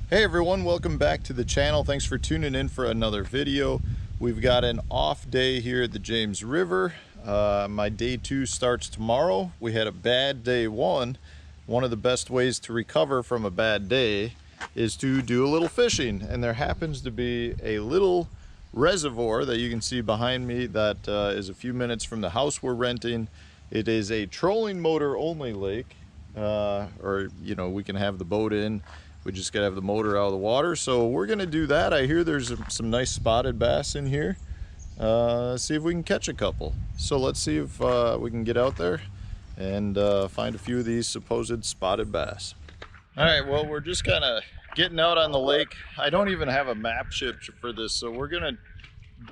Hey everyone, welcome back to the channel. Thanks for tuning in for another video. We've got an off day here at the James River. My day 2 starts tomorrow. We had a bad day 1. One of the best ways to recover from a bad day is to do a little fishing, and there happens to be a little reservoir that you can see behind me that is a few minutes from the house we're renting. It is a trolling motor only lake, or you know, we can have the boat in. We just gotta have the motor out of the water, so we're gonna do that. I hear there's some nice spotted bass in here. See if we can catch a couple. So let's see if we can get out there and find a few of these supposed spotted bass. All right, well, we're just kind of getting out on the lake. I don't even have a map chip for this, so we're gonna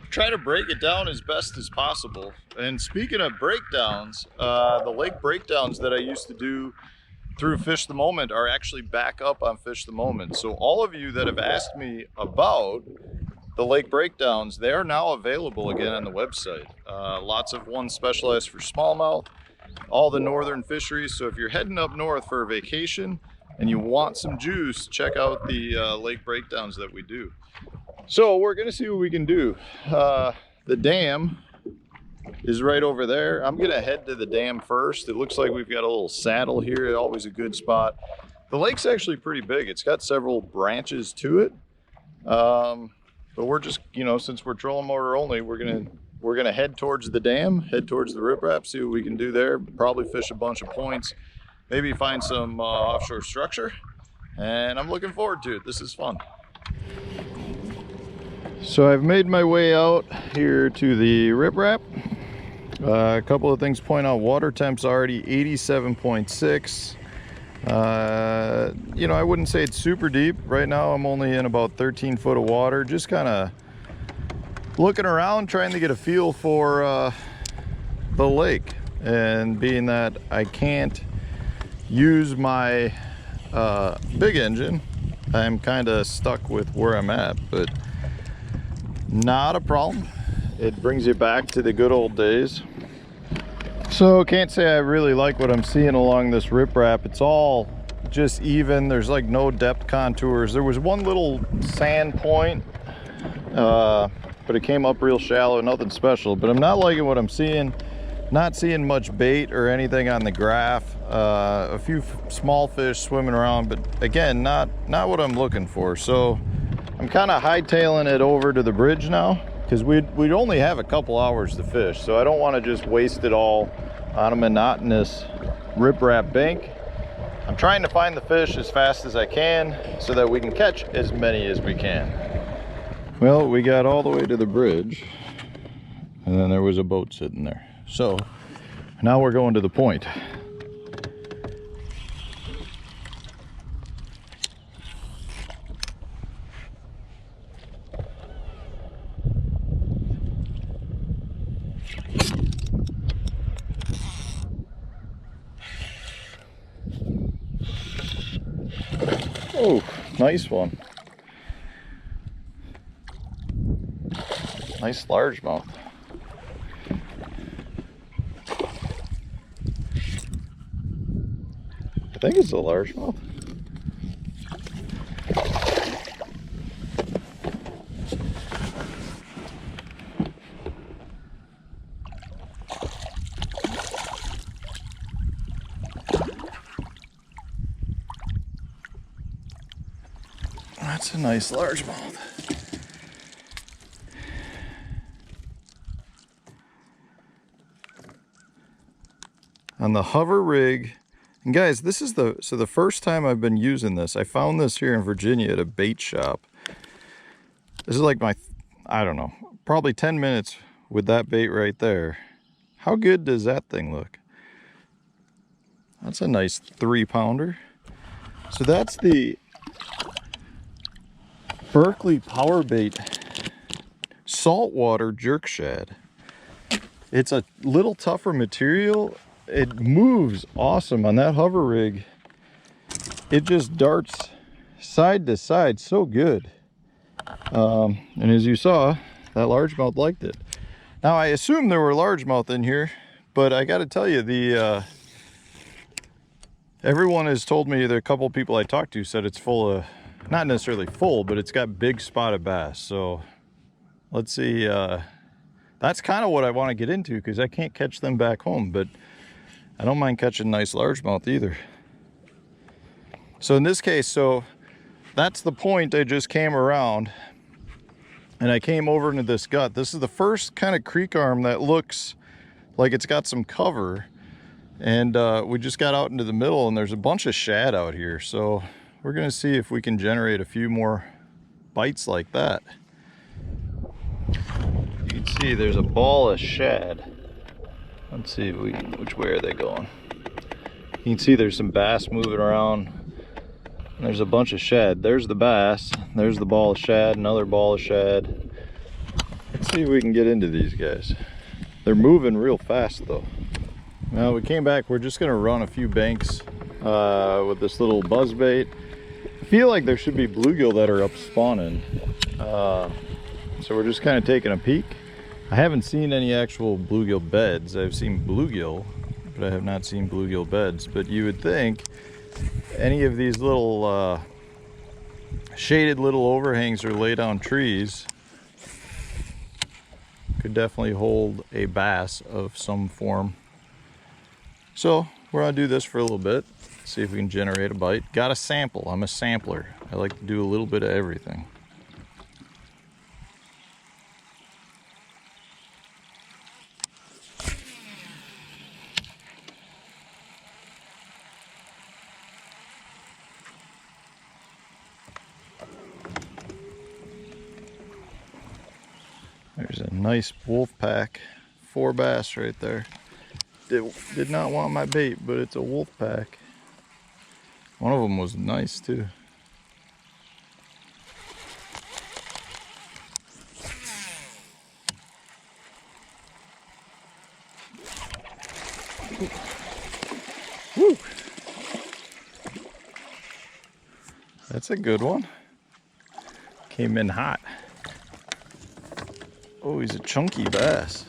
try to break it down as best as possible. And speaking of breakdowns, the lake breakdowns that I used to do through Fish the Moment are actually back up on Fish the Moment. So all of you that have asked me about the lake breakdowns, they are now available again on the website. Lots of ones specialized for smallmouth, all the northern fisheries. So if you're heading up north for a vacation and you want some juice, check out the lake breakdowns that we do. So we're gonna see what we can do. The dam is right over there. I'm gonna head to the dam first. It looks like we've got a little saddle here, always a good spot. The lake's actually pretty big. It's got several branches to it. But we're just, you know, since we're trolling motor only, we're gonna head towards the dam, head towards the riprap, see what we can do there. Probably fish a bunch of points, maybe find some offshore structure. And I'm looking forward to it. This is fun. So I've made my way out here to the riprap. A couple of things point out, water temp's already 87.6. You know, I wouldn't say it's super deep. Right now I'm only in about 13 foot of water, just kind of looking around, trying to get a feel for the lake. And being that I can't use my big engine, I'm kind of stuck with where I'm at, but not a problem. It brings you back to the good old days. So can't say I really like what I'm seeing along this riprap. It's all just even. There's like no depth contours. There was one little sand point, but it came up real shallow, nothing special. But I'm not liking what I'm seeing. Not seeing much bait or anything on the graph. A few small fish swimming around, but again, not what I'm looking for. So I'm kind of hightailing it over to the bridge now, because we'd only have a couple hours to fish, so I don't want to just waste it all on a monotonous riprap bank. I'm trying to find the fish as fast as I can so that we can catch as many as we can. Well, we got all the way to the bridge, and then there was a boat sitting there. So now we're going to the point. Oh, nice one. Nice largemouth. I think it's a largemouth. That's a nice largemouth. On the hover rig, and guys, this is the first time I've been using this. I found this here in Virginia at a bait shop. This is like my, I don't know, probably 10 minutes with that bait right there. How good does that thing look? That's a nice 3-pounder. So that's the Berkeley Power Bait saltwater jerk shad. It's a little tougher material. It moves awesome on that hover rig. It just darts side to side so good. And as you saw, that largemouth liked it. Now I assume there were largemouth in here, but I got to tell you, the everyone has told me, there are a couple of people I talked to said it's full of not necessarily full, but it's got big spotted bass. So let's see. That's kind of what I want to get into, because I can't catch them back home, but I don't mind catching nice largemouth either. So in this case, so that's the point I just came around, and I came over into this gut. This is the first kind of creek arm that looks like it's got some cover, and we just got out into the middle, and there's a bunch of shad out here. So we're gonna see if we can generate a few more bites like that. You can see there's a ball of shad. Let's see which way are they going. You can see there's some bass moving around. There's a bunch of shad. There's the bass. There's the ball of shad, another ball of shad. Let's see if we can get into these guys. They're moving real fast though. Now we came back, we're just gonna run a few banks with this little buzzbait. I feel like there should be bluegill that are up spawning. So we're just kind of taking a peek. I haven't seen any actual bluegill beds. I've seen bluegill, but I have not seen bluegill beds. But you would think any of these little shaded little overhangs or lay down trees could definitely hold a bass of some form. So we're gonna do this for a little bit, see if we can generate a bite. Got a sample. I'm a sampler. I like to do a little bit of everything. There's a nice wolf pack, 4 bass right there. Did not want my bait, but it's a wolf pack. One of them was nice too. Woo! That's a good one. Came in hot. Oh, he's a chunky bass.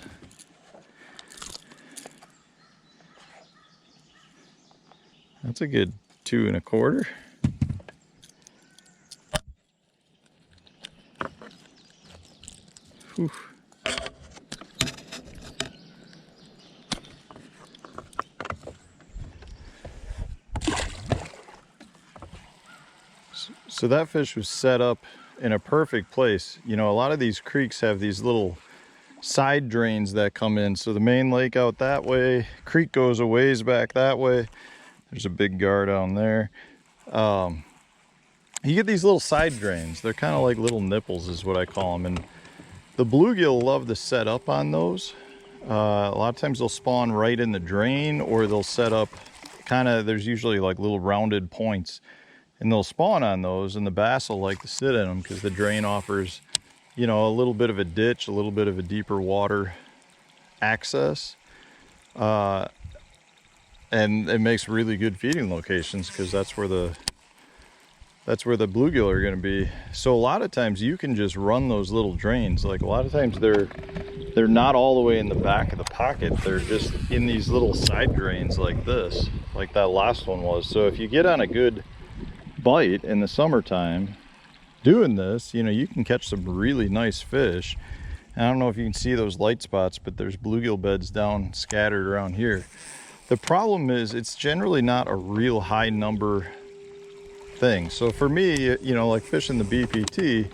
That's a good 2 1/4. Whew. So that fish was set up in a perfect place. You know, a lot of these creeks have these little side drains that come in. So the main lake out that way, creek goes a ways back that way. There's a big gar down there. You get these little side drains. They're kind of like little nipples is what I call them. And the bluegill love to set up on those. A lot of times they'll spawn right in the drain, or they'll set up kind of, there's usually like little rounded points, and they'll spawn on those, and the bass will like to sit in them because the drain offers, you know, a little bit of a ditch, a little bit of a deeper water access. And it makes really good feeding locations because that's where the bluegill are going to be. So a lot of times you can just run those little drains. Like a lot of times they're not all the way in the back of the pocket. They're just in these little side drains like this, like that last one was. So if you get on a good bite in the summertime doing this, you know, you can catch some really nice fish. And I don't know if you can see those light spots, but there's bluegill beds down scattered around here. The problem is it's generally not a real high number thing. So for me, you know, like fishing the BPT,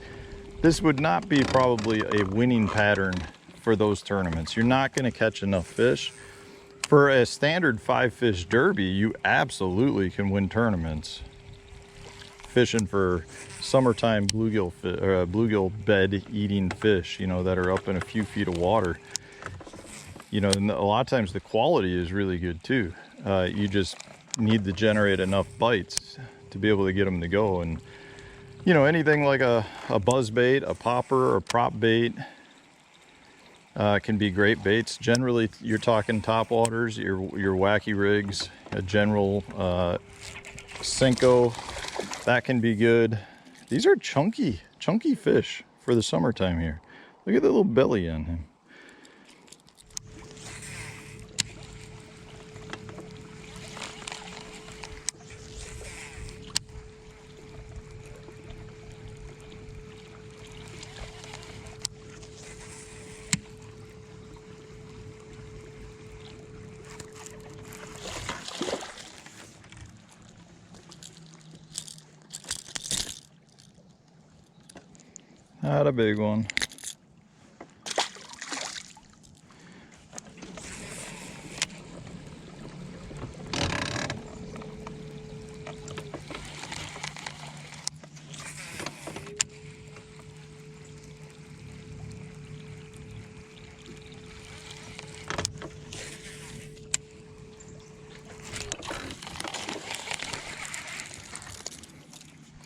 this would not be probably a winning pattern for those tournaments. You're not going to catch enough fish. For a standard 5-fish derby, you absolutely can win tournaments fishing for summertime bluegill bed eating fish, you know, that are up in a few feet of water. You know, and a lot of times the quality is really good too. You just need to generate enough bites to be able to get them to go. And you know, anything like a buzzbait, a popper, or prop bait can be great baits. Generally, you're talking top waters, your wacky rigs, a general Senko, that can be good. These are chunky fish for the summertime here. Look at the little belly on him. Not a big one.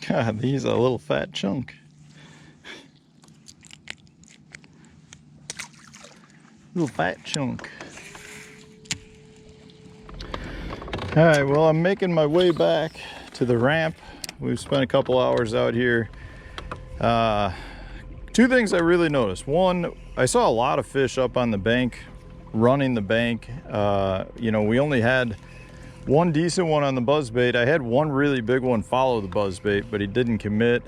God, he's a little fat chunk. Little fat chunk. All right, well, I'm making my way back to the ramp. We've spent a couple hours out here. Two things I really noticed. One, I saw a lot of fish up on the bank, running the bank. You know, we only had one decent one on the buzzbait. I had one really big one follow the buzzbait, but he didn't commit.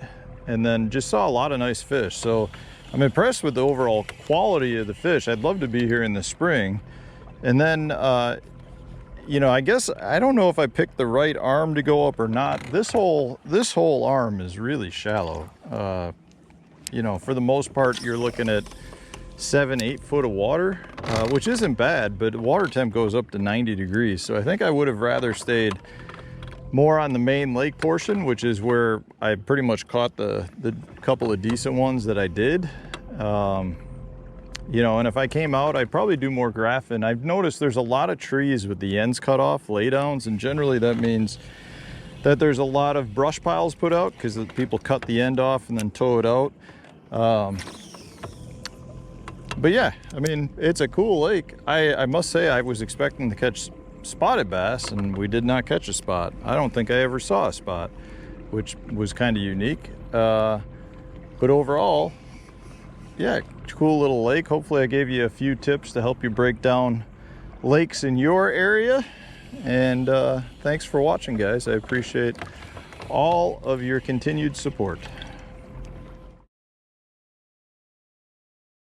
And then just saw a lot of nice fish. So I'm impressed with the overall quality of the fish. I'd love to be here in the spring. And then, you know, I guess, I don't know if I picked the right arm to go up or not. This whole arm is really shallow. You know, for the most part, you're looking at 7-8 foot of water, which isn't bad, but water temp goes up to 90 degrees. So I think I would have rather stayed more on the main lake portion, which is where I pretty much caught the couple of decent ones that I did. You know, and if I came out, I'd probably do more graphing. I've noticed there's a lot of trees with the ends cut off, laydowns, and generally that means that there's a lot of brush piles put out because people cut the end off and then tow it out. But yeah, I mean, it's a cool lake. I must say I was expecting to catch spotted bass, and we did not catch a spot. I don't think I ever saw a spot, which was kind of unique. But overall, yeah, cool little lake. Hopefully I gave you a few tips to help you break down lakes in your area. And thanks for watching, guys. I appreciate all of your continued support.